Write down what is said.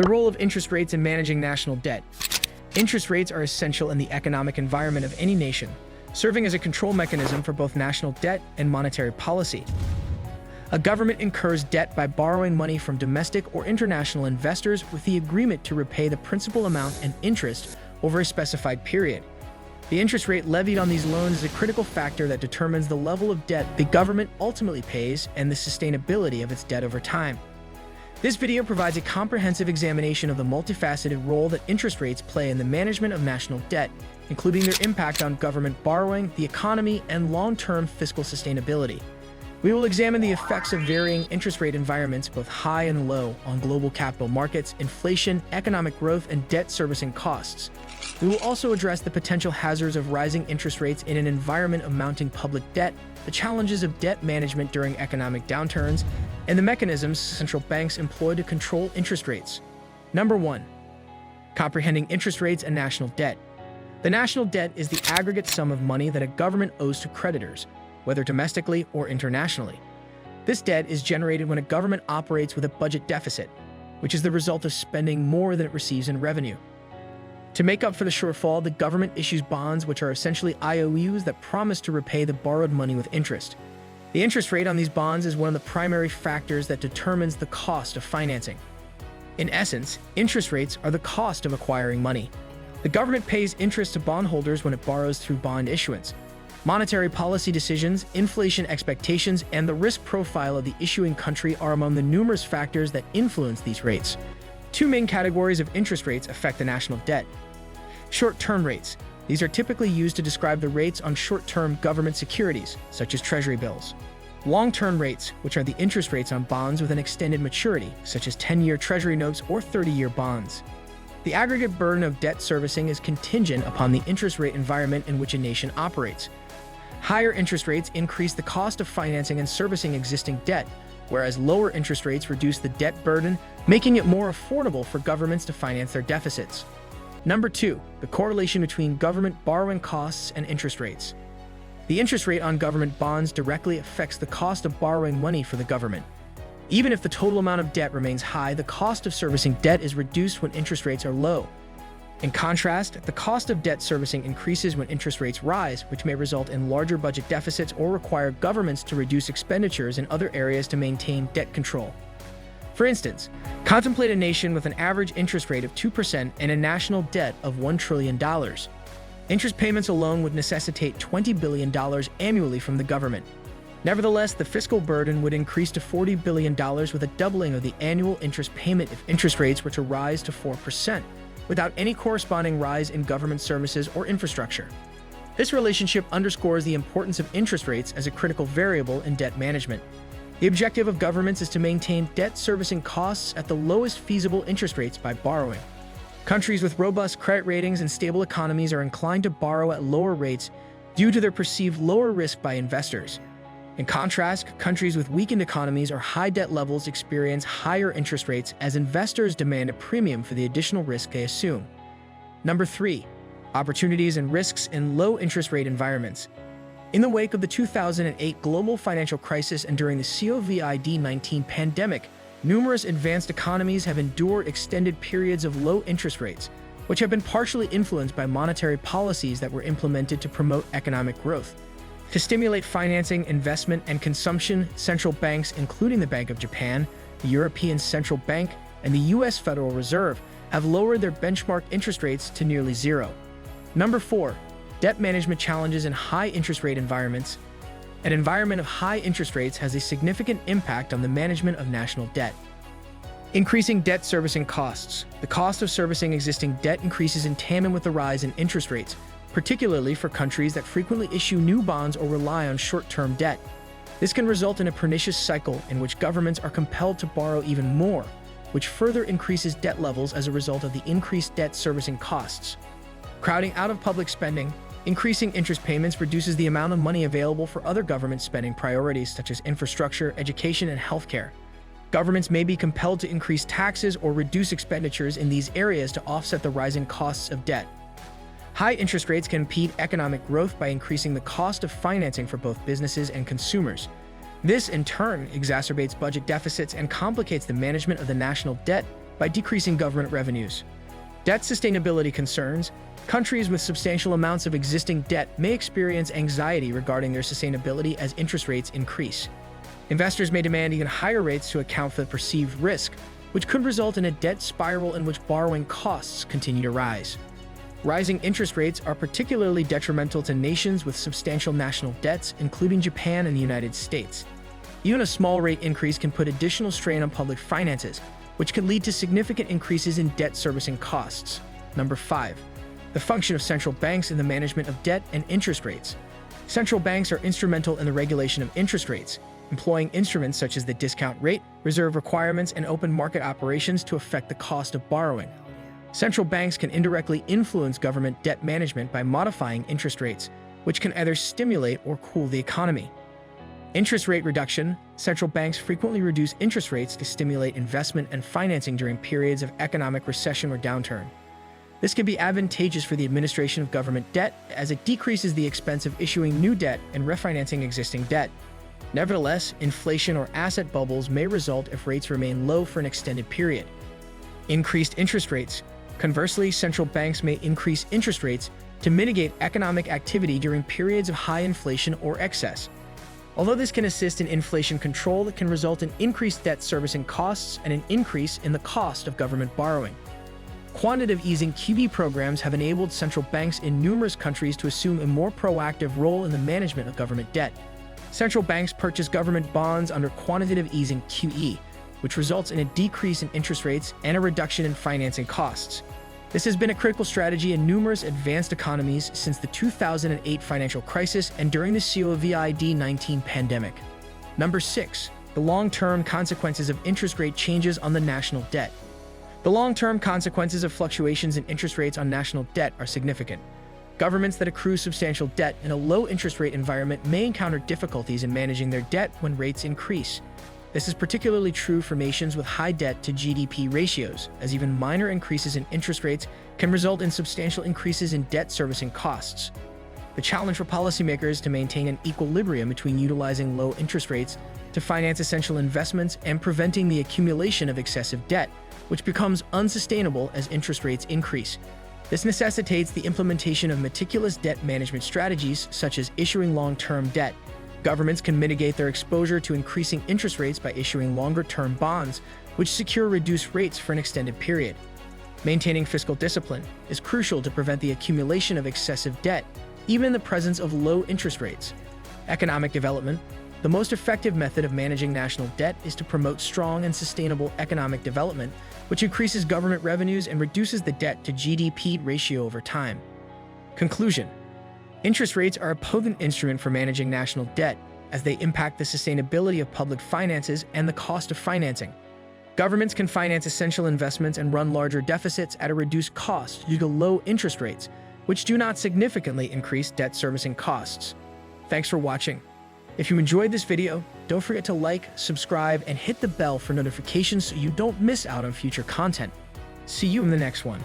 The role of interest rates in managing national debt. Interest rates are essential in the economic environment of any nation, serving as a control mechanism for both national debt and monetary policy. A government incurs debt by borrowing money from domestic or international investors with the agreement to repay the principal amount and interest over a specified period. The interest rate levied on these loans is a critical factor that determines the level of debt the government ultimately pays and the sustainability of its debt over time. This video provides a comprehensive examination of the multifaceted role that interest rates play in the management of national debt, including their impact on government borrowing, the economy, and long-term fiscal sustainability. We will examine the effects of varying interest rate environments, both high and low, on global capital markets, inflation, economic growth, and debt servicing costs. We will also address the potential hazards of rising interest rates in an environment of mounting public debt, the challenges of debt management during economic downturns, and the mechanisms central banks employ to control interest rates. Number 1. Comprehending interest rates and national debt. The national debt is the aggregate sum of money that a government owes to creditors, whether domestically or internationally. This debt is generated when a government operates with a budget deficit, which is the result of spending more than it receives in revenue. To make up for the shortfall, the government issues bonds, which are essentially IOUs that promise to repay the borrowed money with interest. The interest rate on these bonds is one of the primary factors that determines the cost of financing. In essence, interest rates are the cost of acquiring money. The government pays interest to bondholders when it borrows through bond issuance. Monetary policy decisions, inflation expectations, and the risk profile of the issuing country are among the numerous factors that influence these rates. Two main categories of interest rates affect the national debt. Short-term rates. These are typically used to describe the rates on short-term government securities, such as treasury bills. Long-term rates, which are the interest rates on bonds with an extended maturity, such as 10-year treasury notes or 30-year bonds. The aggregate burden of debt servicing is contingent upon the interest rate environment in which a nation operates. Higher interest rates increase the cost of financing and servicing existing debt, whereas lower interest rates reduce the debt burden, making it more affordable for governments to finance their deficits. Number 2, the correlation between government borrowing costs and interest rates. The interest rate on government bonds directly affects the cost of borrowing money for the government. Even if the total amount of debt remains high, the cost of servicing debt is reduced when interest rates are low. In contrast, the cost of debt servicing increases when interest rates rise, which may result in larger budget deficits or require governments to reduce expenditures in other areas to maintain debt control. For instance, contemplate a nation with an average interest rate of 2% and a national debt of $1 trillion. Interest payments alone would necessitate $20 billion annually from the government. Nevertheless, the fiscal burden would increase to $40 billion with a doubling of the annual interest payment if interest rates were to rise to 4%. Without any corresponding rise in government services or infrastructure. This relationship underscores the importance of interest rates as a critical variable in debt management. The objective of governments is to maintain debt servicing costs at the lowest feasible interest rates by borrowing. Countries with robust credit ratings and stable economies are inclined to borrow at lower rates due to their perceived lower risk by investors. In contrast, countries with weakened economies or high debt levels experience higher interest rates as investors demand a premium for the additional risk they assume. Number 3, opportunities and risks in low interest rate environments. In the wake of the 2008 global financial crisis and during the COVID-19 pandemic, numerous advanced economies have endured extended periods of low interest rates, which have been partially influenced by monetary policies that were implemented to promote economic growth. To stimulate financing, investment, and consumption, central banks, including the Bank of Japan, the European Central Bank, and the U.S. Federal Reserve, have lowered their benchmark interest rates to nearly zero. Number 4, debt management challenges in high interest rate environments. An environment of high interest rates has a significant impact on the management of national debt. Increasing debt servicing costs. The cost of servicing existing debt increases in tandem with the rise in interest rates, particularly for countries that frequently issue new bonds or rely on short-term debt. This can result in a pernicious cycle in which governments are compelled to borrow even more, which further increases debt levels as a result of the increased debt servicing costs. Crowding out of public spending. Increasing interest payments reduces the amount of money available for other government spending priorities such as infrastructure, education, and healthcare. Governments may be compelled to increase taxes or reduce expenditures in these areas to offset the rising costs of debt. High interest rates can impede economic growth by increasing the cost of financing for both businesses and consumers. This, in turn, exacerbates budget deficits and complicates the management of the national debt, by decreasing government revenues. Debt sustainability concerns. Countries with substantial amounts of existing debt may experience anxiety regarding their sustainability as interest rates increase. Investors may demand even higher rates to account for the perceived risk, which could result in a debt spiral in which borrowing costs continue to rise. Rising interest rates are particularly detrimental to nations with substantial national debts, including Japan and the United States. Even a small rate increase can put additional strain on public finances, which could lead to significant increases in debt servicing costs. Number 5. The function of central banks in the management of debt and interest rates. Central banks are instrumental in the regulation of interest rates, employing instruments such as the discount rate, reserve requirements, and open market operations to affect the cost of borrowing. Central banks can indirectly influence government debt management by modifying interest rates, which can either stimulate or cool the economy. Interest rate reduction. Central banks frequently reduce interest rates to stimulate investment and financing during periods of economic recession or downturn. This can be advantageous for the administration of government debt, as it decreases the expense of issuing new debt and refinancing existing debt. Nevertheless, inflation or asset bubbles may result if rates remain low for an extended period. Increased interest rates. Conversely, central banks may increase interest rates to mitigate economic activity during periods of high inflation or excess. Although this can assist in inflation control, it can result in increased debt servicing costs and an increase in the cost of government borrowing. Quantitative easing QE programs have enabled central banks in numerous countries to assume a more proactive role in the management of government debt. Central banks purchase government bonds under quantitative easing QE, which results in a decrease in interest rates and a reduction in financing costs. This has been a critical strategy in numerous advanced economies since the 2008 financial crisis and during the COVID-19 pandemic. Number 6. The long-term consequences of interest rate changes on the national debt. The long-term consequences of fluctuations in interest rates on national debt are significant. Governments that accrue substantial debt in a low interest rate environment may encounter difficulties in managing their debt when rates increase. This is particularly true for nations with high debt to GDP ratios, as even minor increases in interest rates can result in substantial increases in debt servicing costs. The challenge for policymakers is to maintain an equilibrium between utilizing low interest rates to finance essential investments and preventing the accumulation of excessive debt, which becomes unsustainable as interest rates increase. This necessitates the implementation of meticulous debt management strategies, such as issuing long-term debt. Governments can mitigate their exposure to increasing interest rates by issuing longer-term bonds, which secure reduced rates for an extended period. Maintaining fiscal discipline is crucial to prevent the accumulation of excessive debt, even in the presence of low interest rates. Economic development. The most effective method of managing national debt is to promote strong and sustainable economic development, which increases government revenues and reduces the debt to GDP ratio over time. Conclusion. Interest rates are a potent instrument for managing national debt, as they impact the sustainability of public finances and the cost of financing. Governments can finance essential investments and run larger deficits at a reduced cost due to low interest rates, which do not significantly increase debt servicing costs. Thanks for watching. If you enjoyed this video, don't forget to like, subscribe, and hit the bell for notifications so you don't miss out on future content. See you in the next one.